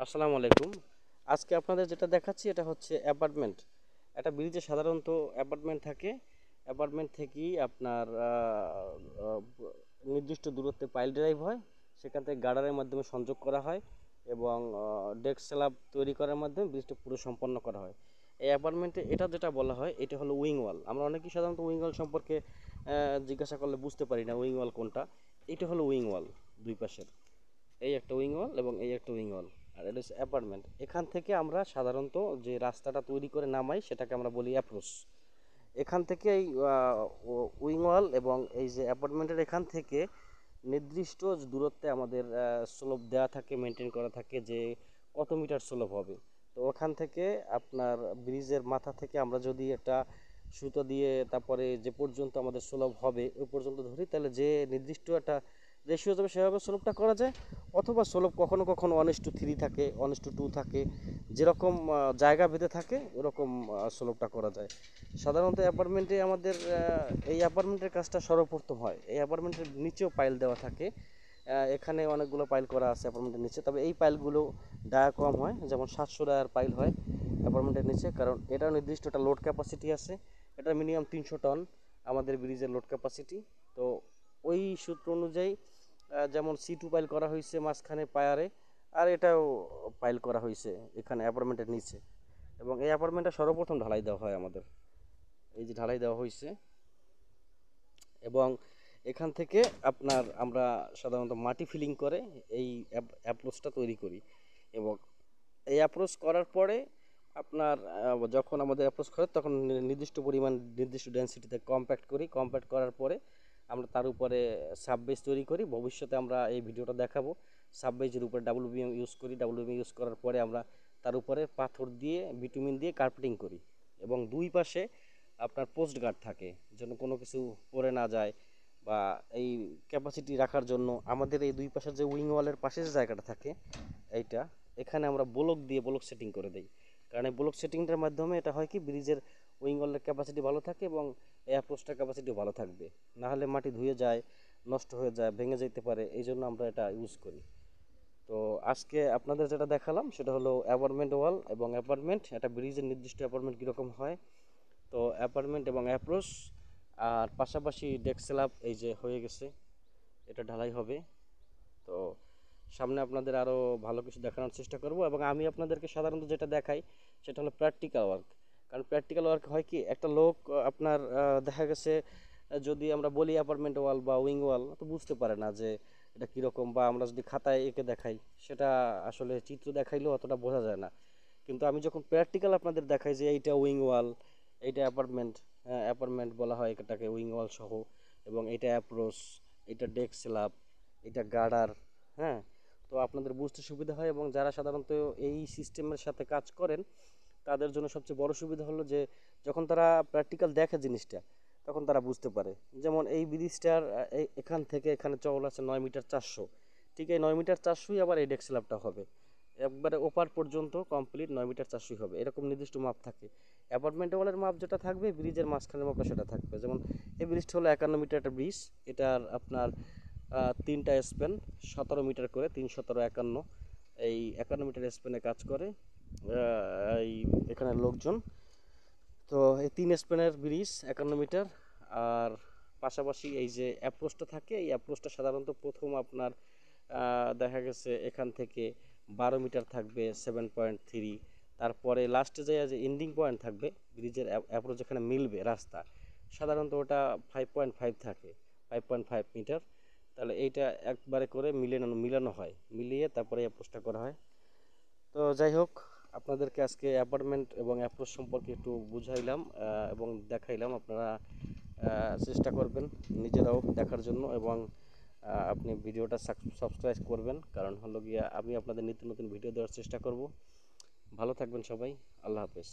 আসসালামু আলাইকুম। আজকে আপনাদের যেটা দেখাচ্ছি এটা হচ্ছে অ্যাপার্টমেন্ট। একটা ব্রিজে সাধারণত অ্যাপার্টমেন্ট থাকে। অ্যাপার্টমেন্ট থেকেই আপনার আহ, নির্দিষ্ট দূরত্বে পাইল ড্রাইভ হয়, সেখান থেকে গার্ডারের মাধ্যমে সংযোগ করা হয় এবং ডেক স্ল্যাব তৈরি করার মাধ্যমে ব্রিজটা পুরো সম্পন্ন করা হয়। এই অ্যাপার্টমেন্টে এটা যেটা বলা হয় এটা হলো উইং ওয়াল। আমরা অনেকেই সাধারণত উইং ওয়াল সম্পর্কে জিজ্ঞাসা করলে বুঝতে পারি না উইং ওয়াল কোনটা। এটা হলো উইং ওয়াল, দুই পাশের। এই একটা উইং ওয়াল এবং এই একটা উইং ওয়াল, আর এটা হচ্ছে অ্যাপার্টমেন্ট। এখান থেকে আমরা সাধারণত যে রাস্তাটা তৈরি করে নামাই সেটাকে আমরা বলি অ্যাপ্রোচ। এখান থেকে এই উইং ওয়াল এবং এই যে অ্যাপার্টমেন্টের এখান থেকে নির্দিষ্ট দূরত্বে আমাদের স্লোপ দেওয়া থাকে, মেনটেন করা থাকে যে কত মিটার স্লোপ হবে। তো ওখান থেকে আপনার ব্রিজের মাথা থেকে আমরা যদি একটা সুতো দিয়ে তারপরে যে পর্যন্ত আমাদের স্লোপ হবে ওই পর্যন্ত ধরি, তাহলে যে নির্দিষ্ট একটা রেশিও যাবে সেভাবে স্লোপটা করা যায়। অথবা স্লোপ কখনো কখনো 1:3 থাকে, 1:2 থাকে, যেরকম জায়গা ভেদে থাকে ওরকম স্লোপটা করা যায়। সাধারণত অ্যাপার্টমেন্টে আমাদের এই অ্যাপার্টমেন্টের কাজটা সর্বপ্রথম হয়। এই অ্যাপার্টমেন্টের নিচেও পাইল দেওয়া থাকে। এখানে অনেকগুলো পাইল করা আছে অ্যাপার্টমেন্টের নিচে, তবে এই পাইলগুলো ডায়া কম হয়, যেমন 700 ডায়ার পাইল হয় অ্যাপার্টমেন্টের নিচে, কারণ এটার নির্দিষ্ট একটা লোড ক্যাপাসিটি আছে। এটা মিনিমাম 300 টন আমাদের ব্রিজের লোড ক্যাপাসিটি। তো ওই সূত্র অনুযায়ী যেমন C2 পাইল করা হয়েছে মাঝখানে পায়ারে, আর এটাও পাইল করা হয়েছে এখানে অ্যাপার্টমেন্টের নিচে। এবং এই অ্যাপার্টমেন্টটা সর্বপ্রথম ঢালাই দেওয়া হয় আমাদের, এই যে ঢালাই দেওয়া হয়েছে। এবং এখান থেকে আপনার আমরা সাধারণত মাটি ফিলিং করে এই অ্যাপ্রোচটা তৈরি করি। এবং এই অ্যাপ্রোচ করার পরে আপনার যখন আমাদের অ্যাপ্রোচ করে তখন নির্দিষ্ট পরিমাণ নির্দিষ্ট ডেনসিটিতে কম্প্যাক্ট করি। কম্প্যাক্ট করার পরে আমরা তার উপরে সাববেজ তৈরি করি। ভবিষ্যতে আমরা এই ভিডিওটা দেখাবো। সাববেজের উপরে ডাব্লিউবিএম ইউজ করি। ডাব্লিউবিএম ইউজ করার পরে আমরা তার উপরে পাথর দিয়ে বিটুমিন দিয়ে কার্পেটিং করি। এবং দুই পাশে আপনার পোস্ট গার্ড থাকে যেন কোনো কিছু পড়ে না যায়, বা এই ক্যাপাসিটি রাখার জন্য আমাদের এই দুই পাশের যে উইং ওয়ালের পাশে যে জায়গাটা থাকে এইটা, এখানে আমরা ব্লক দিয়ে ব্লক সেটিং করে দিই। কারণ এই ব্লক সেটিংটার মাধ্যমে এটা হয় কি ব্রিজের উইং ওয়ালের ক্যাপাসিটি ভালো থাকে এবং এই অ্যাপ্রোচটার ক্যাপাসিটি ভালো থাকবে। না হলে মাটি ধুয়ে যায়, নষ্ট হয়ে যায়, ভেঙে যেতে পারে, এই জন্য আমরা এটা ইউজ করি। তো আজকে আপনাদের যেটা দেখালাম সেটা হলো অ্যাপার্টমেন্ট ওয়াল এবং অ্যাপার্টমেন্ট, একটা ব্রিজের নির্দিষ্ট অ্যাপার্টমেন্ট কীরকম হয়। তো অ্যাপার্টমেন্ট এবং অ্যাপ্রোচ, আর পাশাপাশি ডেক স্ল্যাব এই যে হয়ে গেছে, এটা ঢালাই হবে। তো সামনে আপনাদের আরও ভালো কিছু দেখানোর চেষ্টা করব। এবং আমি আপনাদেরকে সাধারণত যেটা দেখাই সেটা হলো প্র্যাকটিক্যাল ওয়ার্ক। কারণ প্র্যাকটিক্যাল ওয়ার্ক হয় কি, একটা লোক আপনার দেখা গেছে যদি আমরা বলি অ্যাপার্টমেন্ট ওয়াল বা উইং ওয়াল, তো বুঝতে পারে না যে এটা কীরকম, বা আমরা যদি খাতায় এঁকে দেখাই সেটা আসলে চিত্র দেখাইলেও অতটা বোঝা যায় না। কিন্তু আমি যখন প্র্যাকটিক্যাল আপনাদের দেখাই যে এইটা উইং ওয়াল, এইটা অ্যাপার্টমেন্ট, অ্যাপার্টমেন্ট বলা হয় এটাকে উইং ওয়াল সহ, এবং এটা অ্যাপ্রোচ, এটা ডেক স্ল্যাব, এটা গার্ডার, হ্যাঁ, তো আপনাদের বুঝতে সুবিধা হয়। এবং যারা সাধারণত এই সিস্টেমের সাথে কাজ করেন তাদের জন্য সবচেয়ে বড় সুবিধা হলো যে যখন তারা প্র্যাকটিক্যাল দেখে জিনিসটা তখন তারা বুঝতে পারে। যেমন এই ব্রিজটার এখান থেকে এখানে চওড়া আছে 9 মিটার 400, ঠিক এই 9 মিটার 400ই আবার এই ডেক স্ল্যাবটা হবে, একবারে ওপার পর্যন্ত কমপ্লিট 9 মিটার 400 হবে, এরকম নির্দিষ্ট মাপ থাকে। অ্যাপার্টমেন্ট ওয়ালের মাপ যেটা থাকবে ব্রিজের মাঝখানের মাপটা সেটা থাকবে। যেমন এই ব্রিজটা হলো 51 মিটার একটা ব্রিজ, এটার আপনার তিনটা স্প্যান 17 মিটার করে, 3 17 51, এই 51 মিটার স্প্যানে কাজ করে এই এখানের লোকজন। তো এই 3 স্প্যানের ব্রিজ 51 মিটার। আর পাশাপাশি এই যে অ্যাপ্রোচটা থাকে এই অ্যাপ্রোচটা সাধারণত প্রথম আপনার দেখা গেছে এখান থেকে 12 মিটার থাকবে 7.3, তারপরে লাস্টে যে এন্ডিং পয়েন্ট থাকবে ব্রিজের অ্যাপ্রোচ যেখানে মিলবে রাস্তা, সাধারণত ওটা 5.5 থাকে, 5.5 মিটার। তাহলে এইটা একবারে করে মিলানো হয়, মিলিয়ে তারপরে অ্যাপ্রোচটা করা হয়। তো যাই হোক, আপনাদেরকে আজকে অ্যাপার্টমেন্ট এবং অ্যাপ্রোচ সম্পর্কে একটু বুঝাইলাম এবং দেখাইলাম। আপনারা চেষ্টা করবেন নিজেরাও দেখার জন্য, এবং আপনি ভিডিওটা সাবস্ক্রাইব করবেন, কারণ হলো গিয়া আমি আপনাদের নিত্য নতুন ভিডিও দেওয়ার চেষ্টা করব। ভালো থাকবেন সবাই, আল্লাহ হাফেজ।